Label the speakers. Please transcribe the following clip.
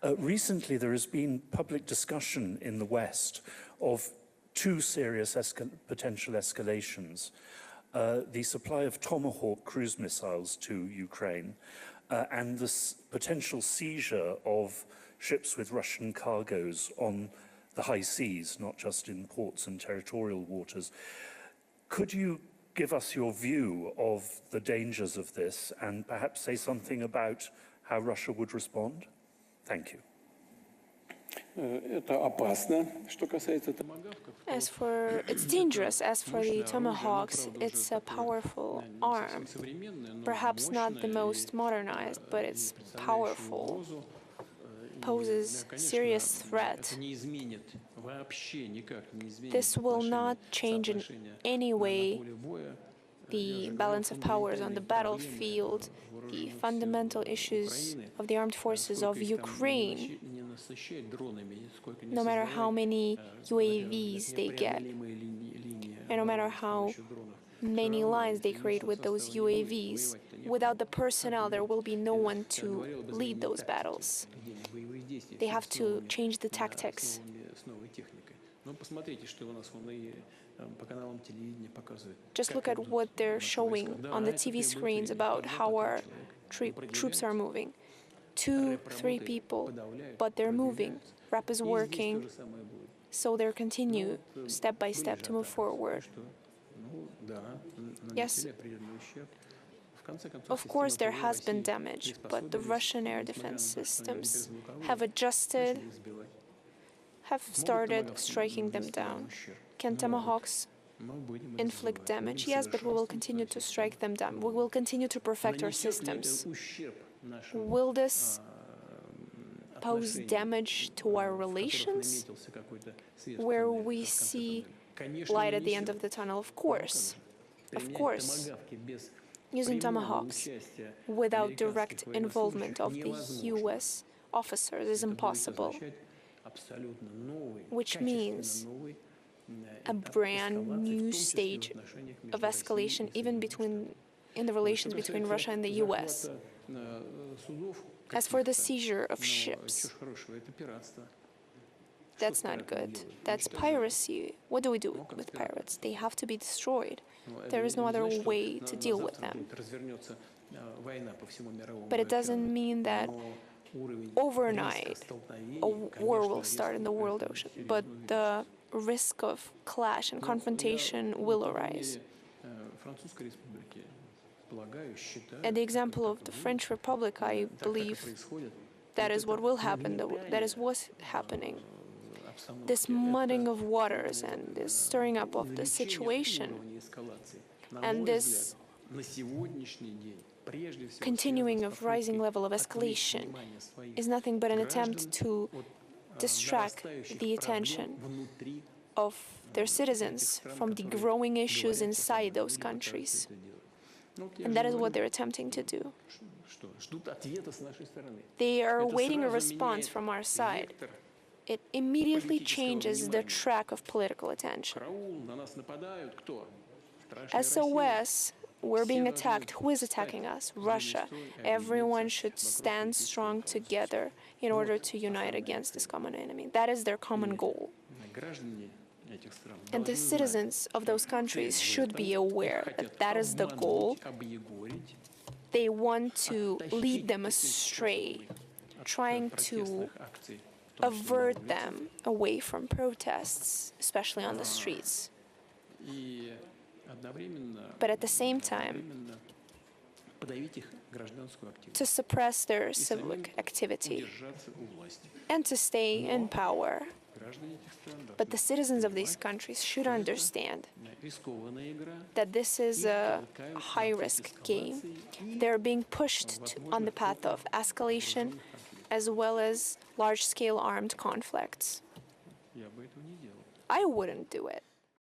Speaker 1: Recently, there has been public discussion in the West of two serious potential escalations. The supply of Tomahawk cruise missiles to Ukraine and the potential seizure of ships with Russian cargoes on the high seas, not just in ports and territorial waters. Could you give us your view of the dangers of this and perhaps say something about how Russia would respond? Thank you.
Speaker 2: It's dangerous. As for the Tomahawks, it's a powerful arm. Perhaps not the most modernized, but it's powerful. Poses serious threat. This will not change in any way the balance of powers on the battlefield, the fundamental issues of the armed forces of Ukraine, no matter how many UAVs they get, and no matter how many lines they create with those UAVs. Without the personnel, there will be no one to lead those battles. They have to change the tactics. Just look at what they're showing on the TV screens about how our troops are moving. 2, 3 people, but they're moving. RAP is working, so they'll continue step by step to move forward. Yes, of course there has been damage, but the Russian air defense systems have adjusted, have started striking them down. Can Tomahawks inflict damage? Yes, but we will continue to strike them down. We will continue to perfect our systems. Will this pose damage to our relations, where we see light at the end of the tunnel? Of course. Of course. Using Tomahawks without direct involvement of the US officers is impossible, which means a brand new stage of escalation even in the relations between Russia and the US. As for the seizure of ships, that's not good. That's piracy. What do we do with pirates? They have to be destroyed. There is no other way to deal with them. But it doesn't mean that overnight a war will start in the world ocean, but the risk of clash and confrontation will arise. At the example of the French Republic, I believe that is what will happen, that is what's happening. This mudding of waters and this stirring up of the situation and this continuing of rising level of escalation is nothing but an attempt to distract the attention of their citizens from the growing issues inside those countries. And that is what they're attempting to do. They are awaiting a response from our side. It immediately changes the track of political attention. SOS, we're being attacked. Who is attacking us? Russia. Everyone should stand strong together in order to unite against this common enemy. That is their common goal. And the citizens of those countries should be aware that that is the goal. They want to lead them astray, trying to avert them away from protests, especially on the streets. But at the same time, to suppress their civic activity and to stay in power. But the citizens of these countries should understand that this is a high-risk game. They're being pushed on the path of escalation as well as large-scale armed conflicts. I wouldn't do it.